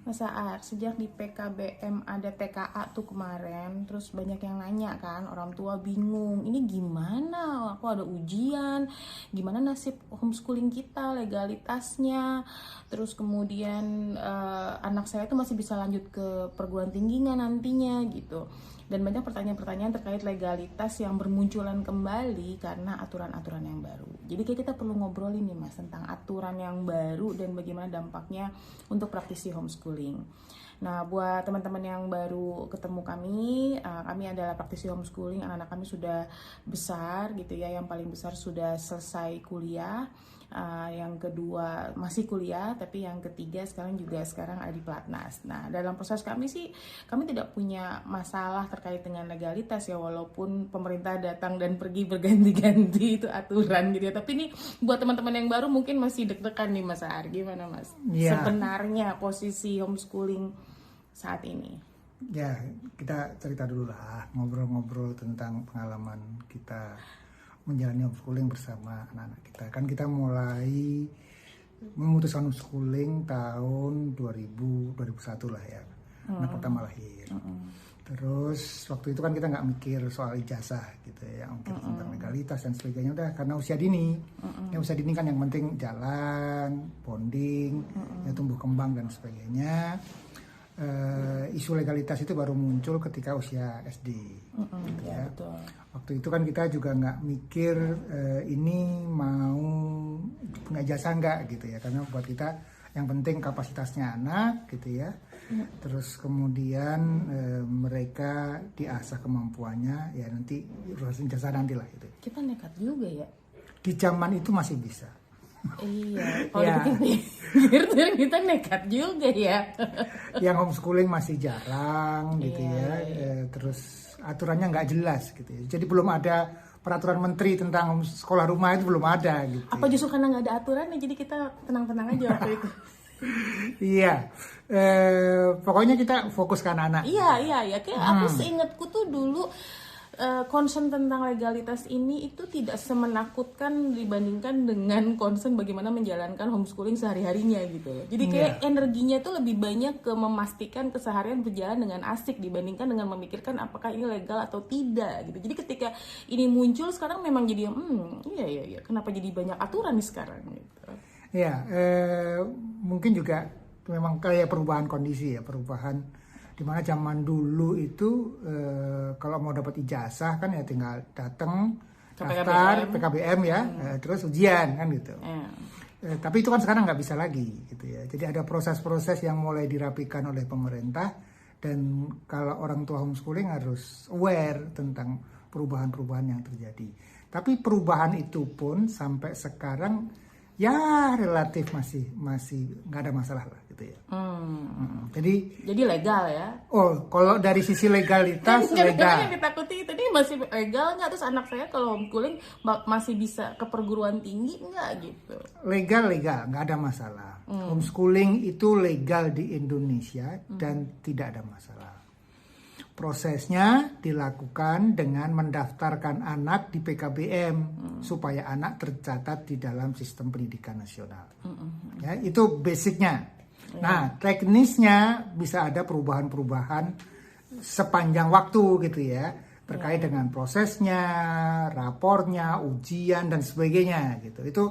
Mas Aar, sejak di PKBM ada TKA tuh kemarin, terus banyak yang nanya kan, orang tua bingung, ini gimana? Aku ada ujian, gimana nasib homeschooling kita, legalitasnya, terus kemudian anak saya tuh masih bisa lanjut ke perguruan tinggi nggak nantinya gitu. Dan banyak pertanyaan-pertanyaan terkait legalitas yang bermunculan kembali karena aturan-aturan yang baru. Jadi kayak kita perlu ngobrolin nih Mas tentang aturan yang baru dan bagaimana dampaknya untuk praktisi homeschooling. Nah, buat teman-teman yang baru ketemu kami adalah praktisi homeschooling, anak-anak kami sudah besar gitu ya, yang paling besar sudah selesai kuliah, yang kedua masih kuliah, tapi yang ketiga sekarang ada di pelatnas. Nah, dalam proses kami sih, kami tidak punya masalah terkait dengan legalitas ya, walaupun pemerintah datang dan pergi berganti-ganti itu aturan gitu ya. Tapi ini buat teman-teman yang baru mungkin masih deg-degan nih Mas Aar, gimana Mas? Ya, Sebenarnya posisi homeschooling saat ini. ya kita cerita dulu lah, ngobrol-ngobrol tentang pengalaman kita menjalani homeschooling bersama anak-anak kita. Kan kita mulai memutuskan homeschooling tahun 2001 lah ya, anak pertama lahir. Terus waktu itu kan kita nggak mikir soal ijazah gitu ya, mikir tentang legalitas dan sebagainya udah karena usia dini. Ya usia dini kan yang penting jalan, bonding, ya tumbuh kembang dan sebagainya. Isu legalitas itu baru muncul ketika usia SD. Gitu ya. Betul. Waktu itu kan kita juga nggak mikir ini mau punya jasa nggak gitu ya, karena buat kita yang penting kapasitasnya anak gitu ya. Terus kemudian mereka diasah kemampuannya ya, nanti urusan jasa nanti lah gitu. Kita nekat juga ya. Di zaman itu masih bisa. Iya, kalau Ya. dipikir-pikir tuh kita nekat juga ya. Yang homeschooling masih jarang gitu Iya, ya. Terus aturannya nggak jelas gitu ya. Jadi belum ada peraturan menteri tentang sekolah rumah, itu belum ada gitu. Apa justru karena nggak ada aturan ya, jadi kita tenang-tenang aja waktu itu. Iya. Pokoknya kita fokus ke anak-anak. Iya. Kayak aku seingatku tuh dulu concern tentang legalitas ini itu tidak semenakutkan dibandingkan dengan concern bagaimana menjalankan homeschooling sehari-harinya gitu. Jadi kayak energinya tuh lebih banyak ke memastikan keseharian berjalan dengan asik dibandingkan dengan memikirkan apakah ini legal atau tidak gitu. Jadi ketika ini muncul sekarang memang jadi iya kenapa jadi banyak aturan nih sekarang gitu. Ya, mungkin juga memang kayak perubahan kondisi ya, perubahan dimana zaman dulu itu kalau mau dapat ijazah kan ya tinggal datang daftar PKBM ya, terus ujian kan gitu. Tapi itu kan sekarang nggak bisa lagi gitu ya. Jadi ada proses-proses yang mulai dirapikan oleh pemerintah, dan kalau orang tua homeschooling harus aware tentang perubahan-perubahan yang terjadi. Tapi perubahan itu pun sampai sekarang ya relatif masih nggak ada masalah lah gitu ya. Jadi legal ya. Oh, kalau dari sisi legalitas Kadang-kadang yang legal. ditakuti itu nih masih legal nggak, terus anak saya kalau homeschooling masih bisa ke perguruan tinggi nggak gitu. Legal, nggak ada masalah. Homeschooling itu legal di Indonesia dan tidak ada masalah. Prosesnya dilakukan dengan mendaftarkan anak di PKBM supaya anak tercatat di dalam sistem pendidikan nasional. Ya, itu basicnya. Nah, teknisnya bisa ada perubahan-perubahan sepanjang waktu gitu ya, terkait dengan prosesnya, rapornya, ujian dan sebagainya gitu. Itu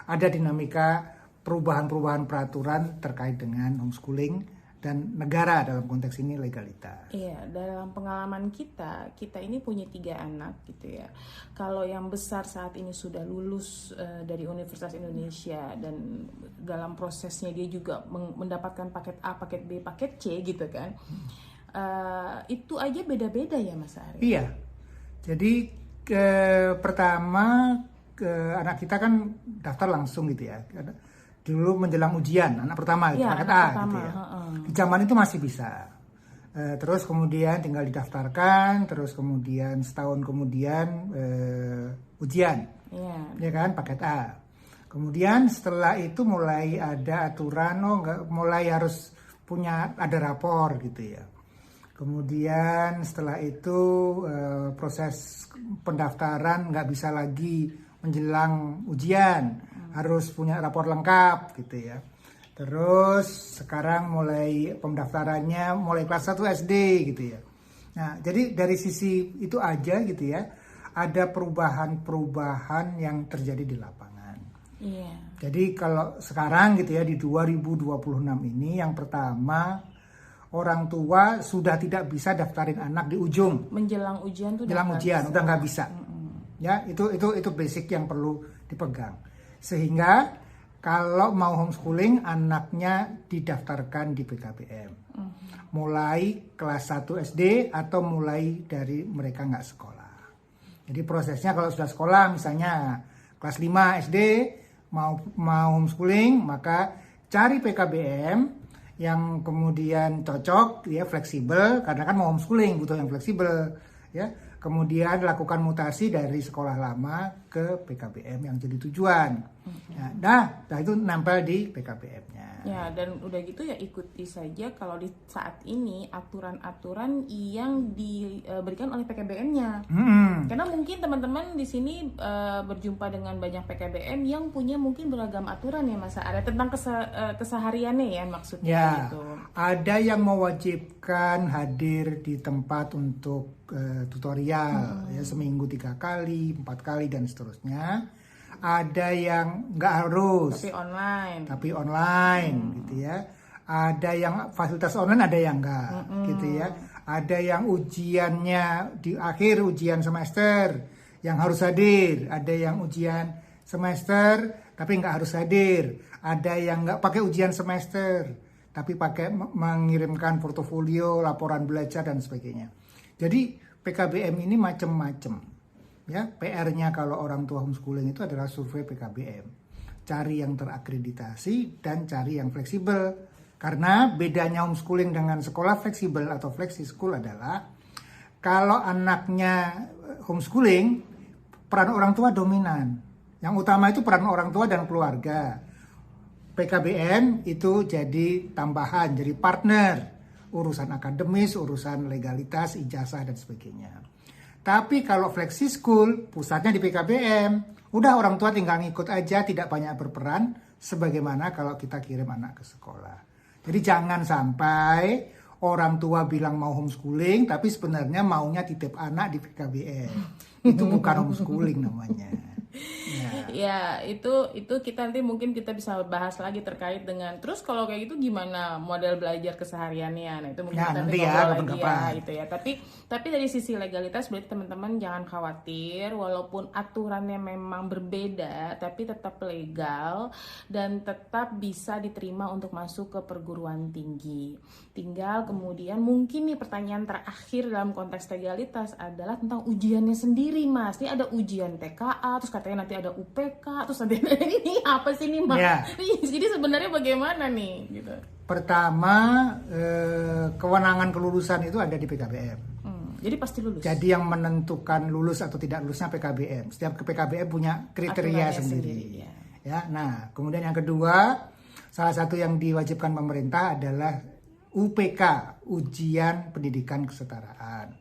ada dinamika perubahan-perubahan peraturan terkait dengan homeschooling dan negara dalam konteks ini legalitas. Iya, dalam pengalaman kita ini punya 3 anak gitu ya. Kalau yang besar saat ini sudah lulus dari Universitas Indonesia dan dalam prosesnya dia juga mendapatkan paket A, paket B, paket C gitu kan. Itu aja beda-beda ya Mas Ari? Iya, jadi pertama anak kita kan daftar langsung gitu ya. Dulu menjelang ujian, anak pertama gitu, paket A gitu ya. Di zaman itu masih bisa. Terus kemudian tinggal didaftarkan, terus kemudian setahun kemudian ujian, ya kan, paket A. Kemudian setelah itu mulai ada aturan, mulai harus ada rapor gitu ya. Kemudian setelah itu proses pendaftaran nggak bisa lagi menjelang ujian, harus punya rapor lengkap gitu ya. Terus sekarang mulai pendaftarannya mulai kelas 1 SD gitu ya. Nah, jadi dari sisi itu aja gitu ya, ada perubahan-perubahan yang terjadi di lapangan. Iya. Jadi kalau sekarang gitu ya di 2026 ini yang pertama orang tua sudah tidak bisa daftarin anak di ujung. Menjelang ujian tuh Jelang nggak ujian bisa. udah nggak bisa. Ya, itu basic yang perlu dipegang. Sehingga kalau mau homeschooling, anaknya didaftarkan di PKBM. Mulai kelas 1 SD atau mulai dari mereka nggak sekolah. Jadi prosesnya kalau sudah sekolah, misalnya kelas 5 SD, mau homeschooling, maka cari PKBM yang kemudian cocok, ya fleksibel, karena kan mau homeschooling, butuh yang fleksibel. Ya, kemudian lakukan mutasi dari sekolah lama ke PKBM yang jadi tujuan. Nah, itu nempel di PKBM-nya. Ya, dan udah gitu ya ikuti saja kalau di saat ini aturan-aturan yang diberikan oleh PKBM-nya. Karena mungkin teman-teman di sini berjumpa dengan banyak PKBM yang punya mungkin beragam aturan ya Mas. Ada tentang kesehariannya ya maksudnya Ya, gitu. ada yang mewajibkan hadir di tempat untuk tutorial ya seminggu 3 kali, 4 kali dan seterusnya. Ada yang nggak harus, tapi online gitu ya. Ada yang fasilitas online, ada yang nggak gitu ya. Ada yang ujiannya di akhir ujian semester yang harus hadir. Ada yang ujian semester tapi nggak harus hadir. Ada yang nggak pakai ujian semester tapi pakai mengirimkan portofolio, laporan belajar dan sebagainya. Jadi PKBM ini macam-macam. Ya, PR-nya kalau orang tua homeschooling itu adalah survei PKBM. Cari yang terakreditasi dan cari yang fleksibel. Karena bedanya homeschooling dengan sekolah fleksibel atau flexi school adalah kalau anaknya homeschooling, peran orang tua dominan. Yang utama itu peran orang tua dan keluarga. PKBM itu jadi tambahan, jadi partner. Urusan akademis, urusan legalitas, ijazah dan sebagainya. Tapi kalau flexi school, pusatnya di PKBM, udah orang tua tinggal ngikut aja, tidak banyak berperan, sebagaimana kalau kita kirim anak ke sekolah. Jadi jangan sampai orang tua bilang mau homeschooling, tapi sebenarnya maunya titip anak di PKBM. Itu bukan homeschooling namanya. Ya, itu kita nanti mungkin kita bisa bahas lagi terkait dengan terus kalau kayak gitu gimana model belajar kesehariannya. Nah, itu mungkin Ya, kita nanti ngobrol lagi ya kapan. gitu ya. Tapi dari sisi legalitas berarti teman-teman jangan khawatir walaupun aturannya memang berbeda tapi tetap legal dan tetap bisa diterima untuk masuk ke perguruan tinggi. Tinggal kemudian mungkin nih pertanyaan terakhir dalam konteks legalitas adalah tentang ujiannya sendiri, Mas. Ini ada ujian TKA, terus katanya nanti ada UPK, terus nanti ada ini apa sih nih, Mas? Ya. Jadi sebenarnya bagaimana nih gitu. Pertama, kewenangan kelulusan itu ada di PKBM. Jadi pasti lulus. Jadi yang menentukan lulus atau tidak lulusnya PKBM. Setiap PKBM punya kriteria sendiri. Ya, nah, kemudian yang kedua, salah satu yang diwajibkan pemerintah adalah UPK, ujian pendidikan kesetaraan.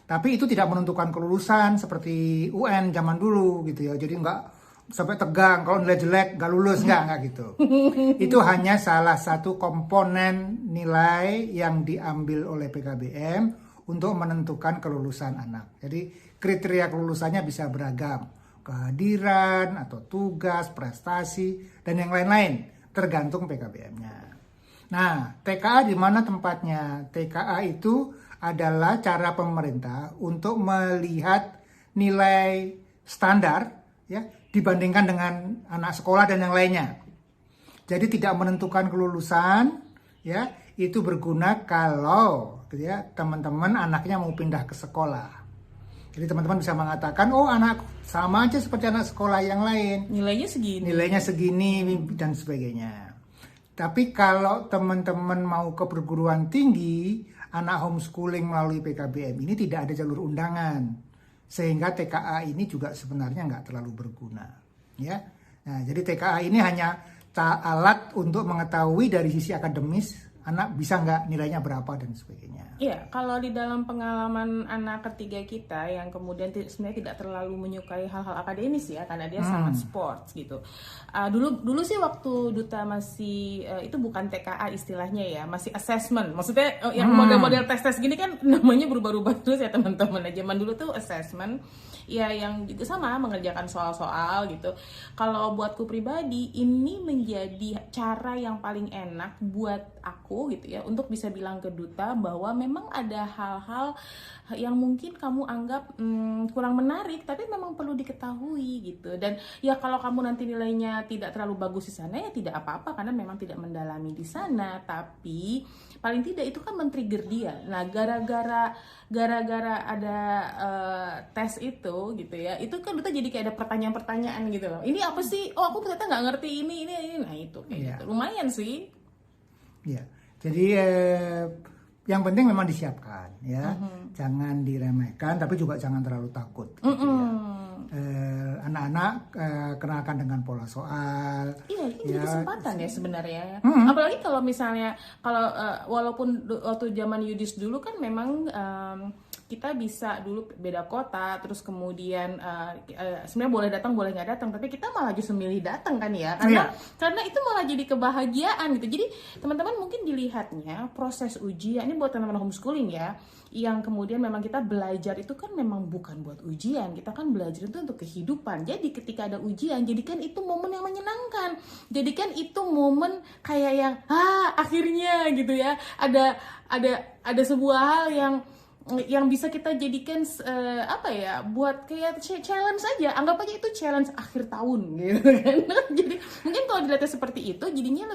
Tapi itu tidak menentukan kelulusan seperti UN zaman dulu gitu ya. Jadi nggak sampai tegang kalau nilai jelek nggak lulus, nggak gitu. Itu hanya salah satu komponen nilai yang diambil oleh PKBM untuk menentukan kelulusan anak. Jadi kriteria kelulusannya bisa beragam, kehadiran atau tugas, prestasi dan yang lain-lain tergantung PKBM-nya. Nah, TKA di mana tempatnya? TKA itu adalah cara pemerintah untuk melihat nilai standar ya dibandingkan dengan anak sekolah dan yang lainnya. Jadi tidak menentukan kelulusan ya, itu berguna kalau gitu ya, teman-teman anaknya mau pindah ke sekolah. Jadi teman-teman bisa mengatakan, oh anak sama aja seperti anak sekolah yang lain. Nilainya segini dan sebagainya. Tapi kalau teman-teman mau ke perguruan tinggi, anak homeschooling melalui PKBM ini tidak ada jalur undangan. Sehingga TKA ini juga sebenarnya nggak terlalu berguna. Ya. Nah, jadi TKA ini hanya alat untuk mengetahui dari sisi akademis anak bisa nggak, nilainya berapa dan sebagainya. Iya, kalau di dalam pengalaman anak ketiga kita yang kemudian sebenarnya tidak terlalu menyukai hal-hal akademis ya, karena dia sangat sports gitu. Dulu sih waktu Duta masih itu bukan TKA istilahnya ya, masih assessment. Maksudnya yang model-model tes-tes gini kan namanya berubah-ubah terus ya teman-teman. Zaman dulu tuh assessment. Ya yang juga sama mengerjakan soal-soal gitu. Kalau buatku pribadi ini menjadi cara yang paling enak buat aku gitu ya untuk bisa bilang ke Duta bahwa memang ada hal-hal yang mungkin kamu anggap kurang menarik tapi memang perlu diketahui gitu. Dan ya kalau kamu nanti nilainya tidak terlalu bagus di sana ya tidak apa-apa karena memang tidak mendalami di sana, tapi paling tidak itu kan men-trigger dia. Nah, gara-gara ada tes itu gitu ya, itu kan Duta jadi kayak ada pertanyaan-pertanyaan gitu loh. Ini apa sih? Oh, aku ternyata nggak ngerti ini. Nah itu kayak gitu. Lumayan sih. Ya, jadi yang penting memang disiapkan ya, jangan diremehkan, tapi juga jangan terlalu takut. Gitu ya. Anak-anak kenalkan dengan pola soal. Iya, ini jadi kesempatan ya sebenarnya. Apalagi kalau misalnya walaupun waktu zaman Yudis dulu kan memang kita bisa dulu beda kota, terus kemudian sebenarnya boleh datang boleh nggak datang, tapi kita malah justru milih datang kan ya, karena itu malah jadi kebahagiaan gitu. Jadi teman-teman mungkin dilihatnya proses ujian ini buat teman-teman homeschooling ya, yang kemudian memang kita belajar itu kan memang bukan buat ujian, kita kan belajar itu untuk kehidupan. Jadi ketika ada ujian, jadikan itu momen yang menyenangkan, jadikan itu momen kayak yang akhirnya gitu ya, ada sebuah hal yang bisa kita jadikan buat kayak challenge aja, anggap aja itu challenge akhir tahun gitu kan. Jadi mungkin kalau dilihatnya seperti itu jadinya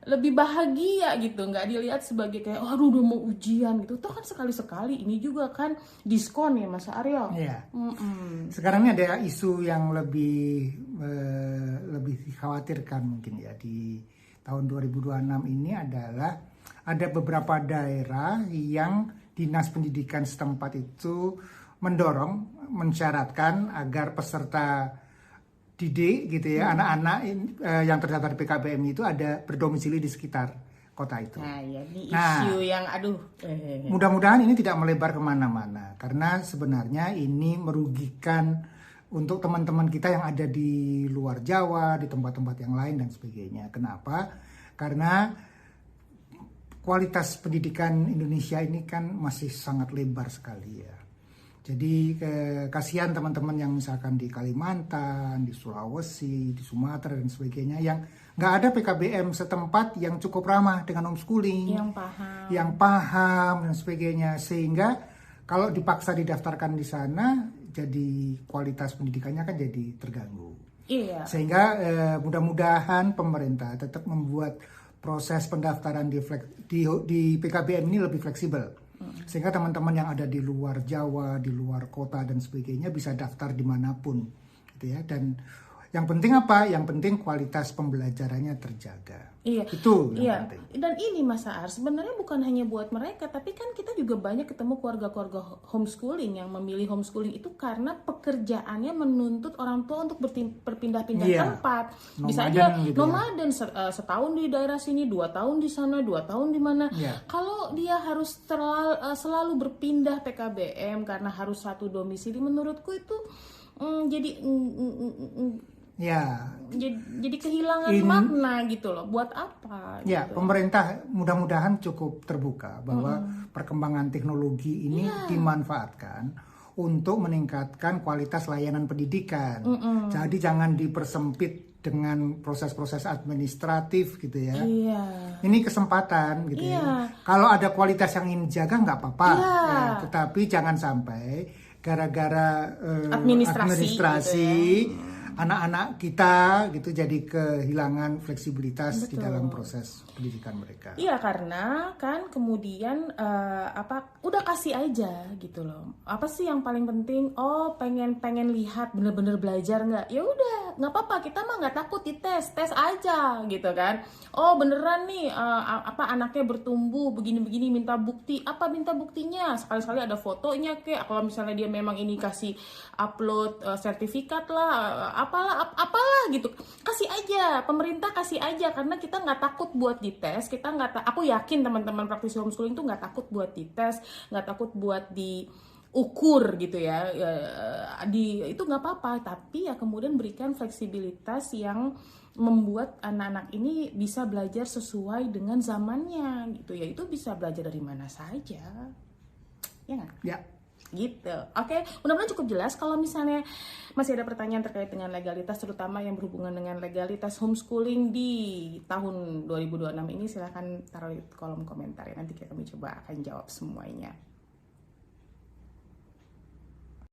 lebih bahagia gitu, nggak dilihat sebagai kayak aduh udah mau ujian gitu. Toh kan sekali-sekali ini juga kan diskon ya Mas Aryo. Iya. Sekarang ini ada isu yang lebih dikhawatirkan mungkin ya di tahun 2026 ini adalah ada beberapa daerah yang dinas pendidikan setempat itu mensyaratkan agar peserta didik gitu ya, anak-anak yang terdaftar di PKBM itu ada berdomisili di sekitar kota itu. Nah, ya ini isu yang mudah-mudahan ini tidak melebar kemana-mana, karena sebenarnya ini merugikan untuk teman-teman kita yang ada di luar Jawa, di tempat-tempat yang lain dan sebagainya. Kenapa? Karena kualitas pendidikan Indonesia ini kan masih sangat lebar sekali ya. Jadi kasihan teman-teman yang misalkan di Kalimantan, di Sulawesi, di Sumatera dan sebagainya yang nggak ada PKBM setempat yang cukup ramah dengan homeschooling, yang paham dan sebagainya, sehingga kalau dipaksa didaftarkan di sana, jadi kualitas pendidikannya kan jadi terganggu. Iya. Sehingga mudah-mudahan pemerintah tetap membuat proses pendaftaran di PKBM ini lebih fleksibel. Sehingga teman-teman yang ada di luar Jawa, di luar kota dan sebagainya bisa daftar dimanapun gitu ya. Dan yang penting apa? Yang penting kualitas pembelajarannya terjaga. Iya. Itu yang penting. Dan ini Mas Aar sebenarnya bukan hanya buat mereka, tapi kan kita juga banyak ketemu keluarga-keluarga homeschooling yang memilih homeschooling itu karena pekerjaannya menuntut orang tua untuk berpindah-pindah tempat. Bisa aja nomaden setahun di daerah sini, 2 tahun di sana, 2 tahun di mana. Kalau dia harus selalu berpindah PKBM karena harus satu domisili, menurutku itu jadi jadi kehilangan makna gitu loh. Buat apa? Ya, gitu. Pemerintah mudah-mudahan cukup terbuka bahwa perkembangan teknologi ini dimanfaatkan untuk meningkatkan kualitas layanan pendidikan. Jadi jangan dipersempit dengan proses-proses administratif gitu ya. Ini kesempatan gitu ya. Kalau ada kualitas yang ingin dijaga nggak apa-apa. Ya, tetapi jangan sampai gara-gara administrasi gitu ya, anak-anak kita gitu jadi kehilangan fleksibilitas di dalam proses pendidikan mereka. Iya, karena kan kemudian udah kasih aja gitu loh. Apa sih yang paling penting? Oh, pengen lihat bener-bener belajar nggak? Ya udah, nggak apa-apa. Kita mah nggak takut dites, tes aja gitu kan. Oh, beneran nih anaknya bertumbuh begini-begini, minta bukti. Apa minta buktinya? Sekali-sekali ada fotonya kayak. Kalau misalnya dia memang ini kasih upload sertifikat lah, apalah gitu. Kasih aja, pemerintah kasih aja, karena kita nggak takut buat dites, aku yakin teman-teman praktisi homeschooling tuh nggak takut buat dites, nggak takut buat diukur gitu ya, itu nggak apa-apa, tapi ya kemudian berikan fleksibilitas yang membuat anak-anak ini bisa belajar sesuai dengan zamannya gitu ya. Itu bisa belajar dari mana saja, ya nggak? Ya. Gitu. Oke, mudah-mudahan cukup jelas. Kalau misalnya masih ada pertanyaan terkait dengan legalitas, terutama yang berhubungan dengan legalitas homeschooling di tahun 2026 ini, silahkan taruh di kolom komentar ya. Nanti kami coba akan jawab semuanya.